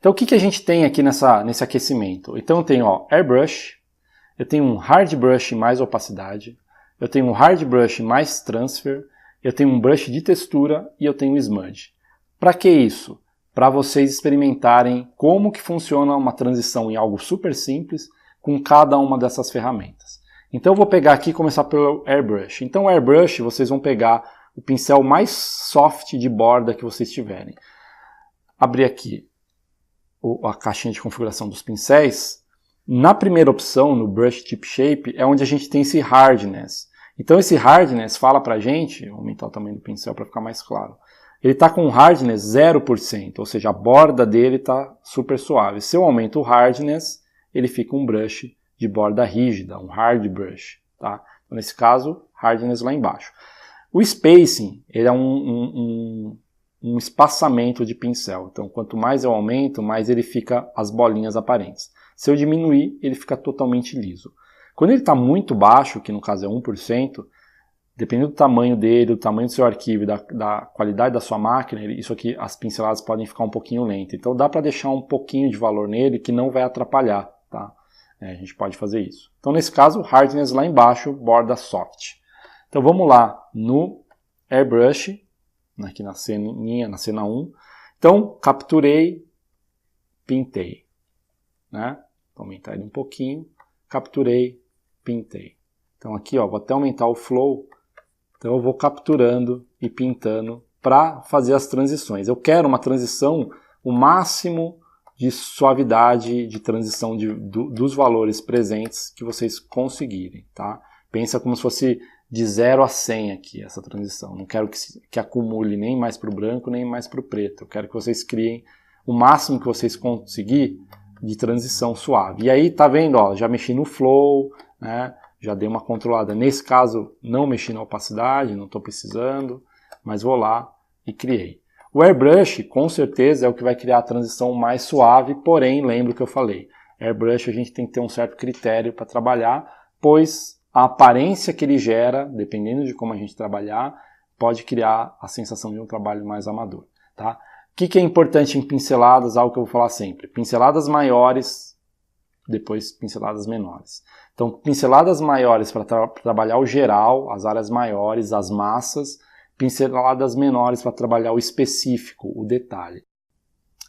Então o que a gente tem aqui nesse aquecimento? Então eu tenho Airbrush, eu tenho um Hard Brush mais opacidade, eu tenho um Hard Brush mais Transfer, eu tenho um brush de textura e eu tenho um Smudge. Para que isso? Para vocês experimentarem como que funciona uma transição em algo super simples com cada uma dessas ferramentas. Então eu vou pegar aqui e começar pelo Airbrush. Então o Airbrush vocês vão pegar o pincel mais soft de borda que vocês tiverem. Abrir aqui a caixinha de configuração dos pincéis. Na primeira opção, no Brush Tip Shape, é onde a gente tem esse Hardness. Então esse Hardness fala pra gente, vou aumentar o tamanho do pincel para ficar mais claro, ele está com Hardness 0%, ou seja, a borda dele está super suave. Se eu aumento o Hardness, ele fica um brush de borda rígida, um Hard Brush. Tá? Então, nesse caso, Hardness lá embaixo. O Spacing ele é um espaçamento de pincel. Então, quanto mais eu aumento, mais ele fica as bolinhas aparentes. Se eu diminuir, ele fica totalmente liso. Quando ele está muito baixo, que no caso é 1%, dependendo do tamanho dele, do tamanho do seu arquivo, da qualidade da sua máquina, isso aqui, as pinceladas podem ficar um pouquinho lentas. Então dá para deixar um pouquinho de valor nele que não vai atrapalhar. Tá? A gente pode fazer isso. Então nesse caso, Hardness lá embaixo, borda soft. Então vamos lá no Airbrush, aqui na cena 1. Então capturei, pintei. Né? Vou aumentar ele um pouquinho. Capturei, pintei. Então aqui vou até aumentar o flow. Então eu vou capturando e pintando para fazer as transições. Eu quero uma transição, o máximo de suavidade de transição dos valores presentes que vocês conseguirem. Tá? Pensa como se fosse de 0 a 100 aqui essa transição. Não quero que acumule nem mais para o branco, nem mais para o preto. Eu quero que vocês criem o máximo que vocês conseguirem de transição suave. E aí, tá vendo? Já mexi no flow, né? Já dei uma controlada. Nesse caso, não mexi na opacidade, não estou precisando, mas vou lá e criei. O Airbrush, com certeza, é o que vai criar a transição mais suave, porém, lembra o que eu falei. Airbrush a gente tem que ter um certo critério para trabalhar, pois a aparência que ele gera, dependendo de como a gente trabalhar, pode criar a sensação de um trabalho mais amador. Tá? O que é importante em pinceladas? Algo que eu vou falar sempre. Pinceladas maiores, depois pinceladas menores. Então, pinceladas maiores para trabalhar o geral, as áreas maiores, as massas, pinceladas menores para trabalhar o específico, o detalhe.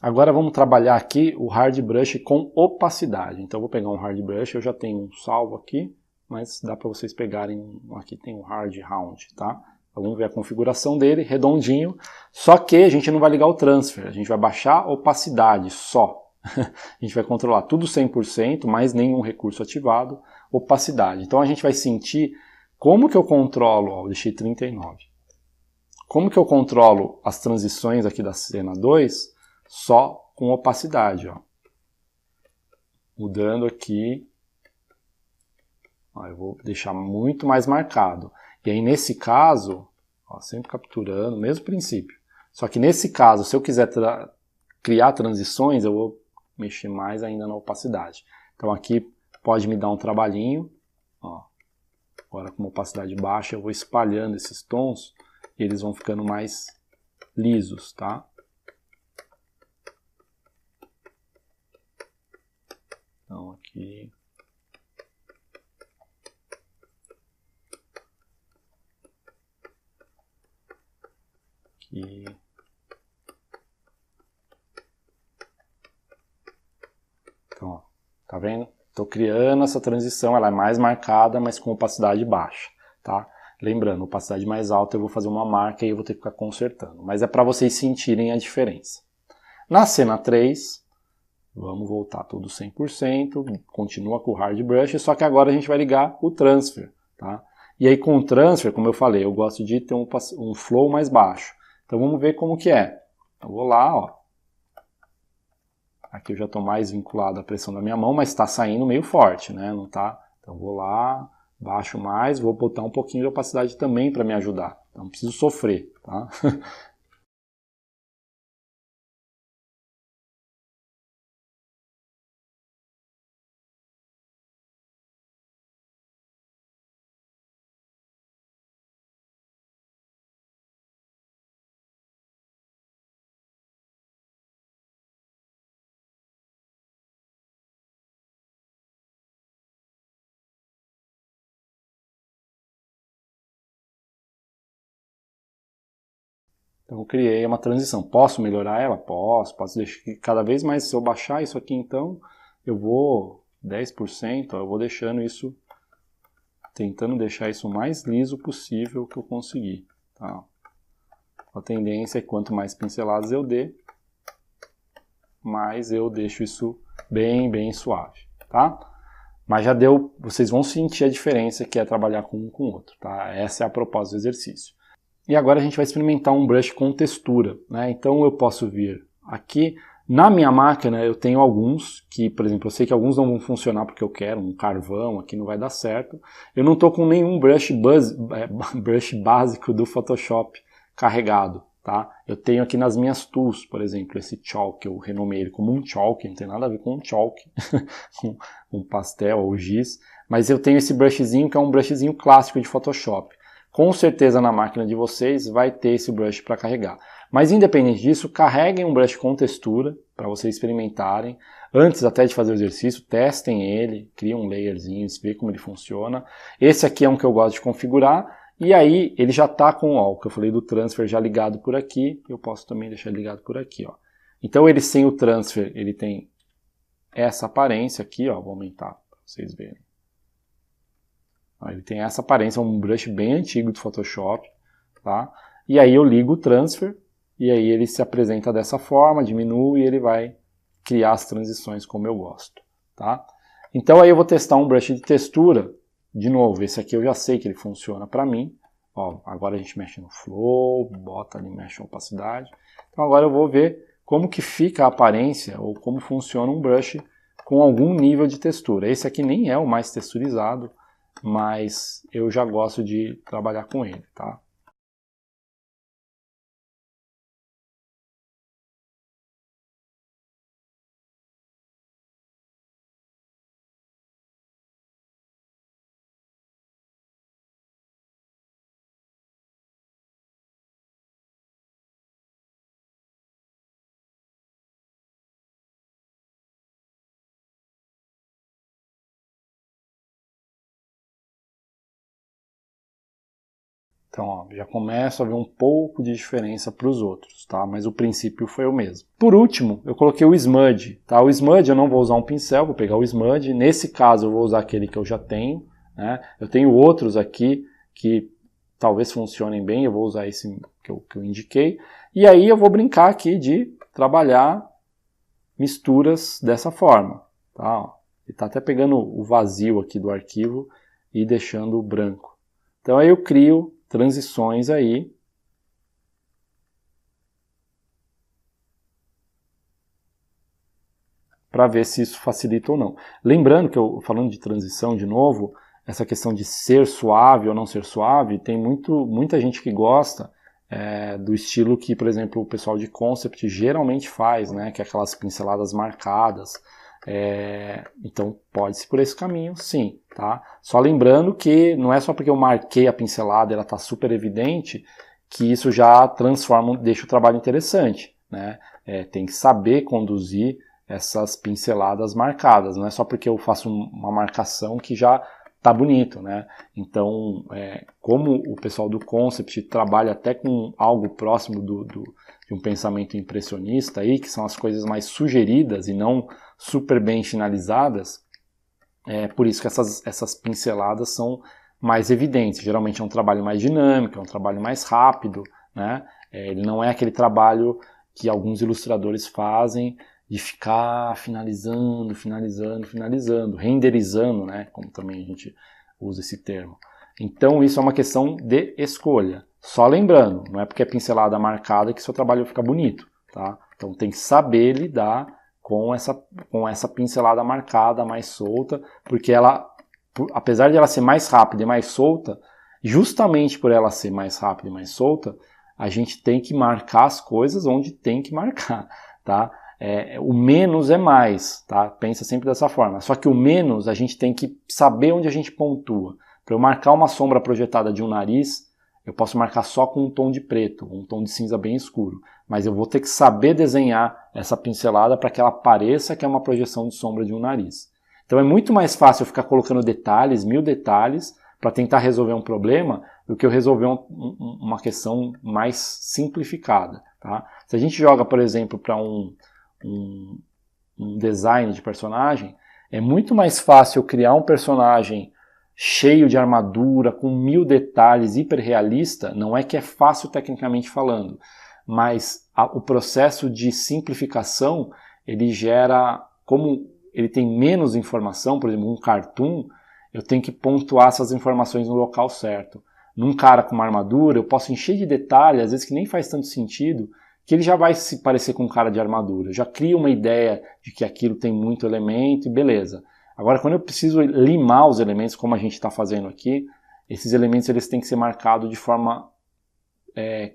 Agora vamos trabalhar aqui o Hard Brush com opacidade. Então, eu vou pegar um Hard Brush, eu já tenho um salvo aqui, mas dá para vocês pegarem, aqui tem um Hard Round, tá? Então, vamos ver a configuração dele, redondinho, só que a gente não vai ligar o Transfer, a gente vai baixar a opacidade só. A gente vai controlar tudo 100%, mais nenhum recurso ativado, opacidade. Então a gente vai sentir como que eu controlo, eu deixei 39. Como que eu controlo as transições aqui da cena 2 só com opacidade. Mudando aqui, eu vou deixar muito mais marcado. E aí nesse caso, sempre capturando, mesmo princípio. Só que nesse caso, se eu quiser criar transições, eu vou mexer mais ainda na opacidade. Então aqui pode me dar um trabalhinho. Agora com uma opacidade baixa eu vou espalhando esses tons e eles vão ficando mais lisos, tá? Então aqui... Aqui... Então, tá vendo? Estou criando essa transição, ela é mais marcada, mas com opacidade baixa, tá? Lembrando, opacidade mais alta eu vou fazer uma marca e eu vou ter que ficar consertando. Mas é para vocês sentirem a diferença. Na cena 3, vamos voltar tudo 100%, continua com o Hard Brush, só que agora a gente vai ligar o Transfer, tá? E aí com o Transfer, como eu falei, eu gosto de ter um flow mais baixo. Então vamos ver como que é. Eu vou lá, Aqui eu já estou mais vinculado à pressão da minha mão, mas está saindo meio forte, né? Não tá? Então vou lá, baixo mais, vou botar um pouquinho de opacidade também para me ajudar. Então não preciso sofrer, tá? Então eu criei uma transição. Posso melhorar ela? Posso deixar cada vez mais. Se eu baixar isso aqui, então, eu vou 10%, eu vou deixando isso, tentando deixar isso o mais liso possível que eu conseguir. Tá? A tendência é que quanto mais pinceladas eu dê, mais eu deixo isso bem suave. Tá? Mas já deu, vocês vão sentir a diferença que é trabalhar com um com o outro. Tá? Essa é a proposta do exercício. E agora a gente vai experimentar um brush com textura, né? Então eu posso vir aqui, na minha máquina eu tenho alguns que, por exemplo, eu sei que alguns não vão funcionar porque eu quero um carvão, aqui não vai dar certo. Eu não estou com nenhum brush básico do Photoshop carregado, tá? Eu tenho aqui nas minhas tools, por exemplo, esse chalk, eu renomei ele como um chalk, não tem nada a ver com um chalk, um pastel ou giz, mas eu tenho esse brushzinho que é um brushzinho clássico de Photoshop. Com certeza na máquina de vocês vai ter esse brush para carregar. Mas independente disso, carreguem um brush com textura para vocês experimentarem. Antes até de fazer o exercício, testem ele, criem um layerzinho, vejam como ele funciona. Esse aqui é um que eu gosto de configurar. E aí ele já está com o que eu falei do transfer já ligado por aqui. Eu posso também deixar ligado por aqui. Ó. Então ele sem o transfer, ele tem essa aparência aqui. Ó, vou aumentar para vocês verem. Ele tem essa aparência, um brush bem antigo do Photoshop, tá? E aí eu ligo o transfer, e aí ele se apresenta dessa forma, diminui e ele vai criar as transições como eu gosto, tá? Então aí eu vou testar um brush de textura, de novo, esse aqui eu já sei que ele funciona para mim. Ó, agora a gente mexe no flow, bota ali, mexe na opacidade. Então agora eu vou ver como que fica a aparência, ou como funciona um brush com algum nível de textura. Esse aqui nem é o mais texturizado, mas eu já gosto de trabalhar com ele, tá? Então, ó, já começo a ver um pouco de diferença para os outros, tá? Mas o princípio foi o mesmo. Por último, eu coloquei o Smudge, tá? O Smudge eu não vou usar um pincel, vou pegar o Smudge. Nesse caso eu vou usar aquele que eu já tenho, né? Eu tenho outros aqui que talvez funcionem bem, eu vou usar esse que eu indiquei. E aí eu vou brincar aqui de trabalhar misturas dessa forma, tá? Ó, ele está até pegando o vazio aqui do arquivo e deixando o branco. Então aí eu crio transições aí. Para ver se isso facilita ou não. Lembrando que falando de transição de novo, essa questão de ser suave ou não ser suave, tem muita gente que gosta do estilo que, por exemplo, o pessoal de concept geralmente faz, né? Que é aquelas pinceladas marcadas. Então pode ser por esse caminho, sim, tá? Só lembrando que não é só porque eu marquei a pincelada e ela está super evidente que isso já transforma, deixa o trabalho interessante, né? Tem que saber conduzir essas pinceladas marcadas, não é só porque eu faço uma marcação que já tá bonito, né? Então, como o pessoal do concept trabalha até com algo próximo de um pensamento impressionista aí, que são as coisas mais sugeridas e não super bem finalizadas, por isso que essas pinceladas são mais evidentes. Geralmente é um trabalho mais dinâmico, é um trabalho mais rápido, né? Ele não é aquele trabalho que alguns ilustradores fazem de ficar finalizando, renderizando, né? Como também a gente usa esse termo. Então isso é uma questão de escolha. Só lembrando, não é porque é pincelada marcada que seu trabalho fica bonito, tá? Então tem que saber lidar com essa pincelada marcada, mais solta, porque ela, apesar de ela ser mais rápida e mais solta, justamente por ela ser mais rápida e mais solta, a gente tem que marcar as coisas onde tem que marcar, tá? O menos é mais, tá? Pensa sempre dessa forma. Só que o menos a gente tem que saber onde a gente pontua. Para eu marcar uma sombra projetada de um nariz, eu posso marcar só com um tom de preto, um tom de cinza bem escuro. Mas eu vou ter que saber desenhar essa pincelada para que ela pareça que é uma projeção de sombra de um nariz. Então é muito mais fácil eu ficar colocando detalhes, 1000 detalhes, para tentar resolver um problema, do que eu resolver uma questão mais simplificada. Tá? Se a gente joga, por exemplo, para um design de personagem, é muito mais fácil criar um personagem cheio de armadura, com 1000 detalhes, hiperrealista. Não é que é fácil tecnicamente falando, mas o processo de simplificação, ele gera, como ele tem menos informação, por exemplo, um cartoon, eu tenho que pontuar essas informações no local certo. Num cara com uma armadura, eu posso encher de detalhes, às vezes que nem faz tanto sentido, que ele já vai se parecer com um cara de armadura. Eu já cria uma ideia de que aquilo tem muito elemento e beleza. Agora, quando eu preciso limar os elementos, como a gente está fazendo aqui, esses elementos eles têm que ser marcados de forma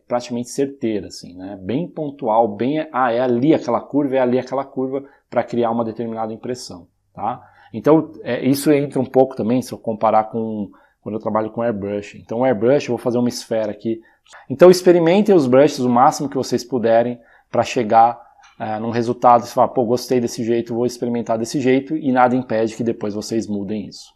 praticamente certeira, assim, né? Bem pontual, bem é ali aquela curva, é ali aquela curva, para criar uma determinada impressão. Tá? Então, isso entra um pouco também, se eu comparar com quando eu trabalho com airbrush. Então, o airbrush, eu vou fazer uma esfera aqui. Então, experimentem os brushes o máximo que vocês puderem para chegar num resultado. Você fala, pô, gostei desse jeito, vou experimentar desse jeito, e nada impede que depois vocês mudem isso.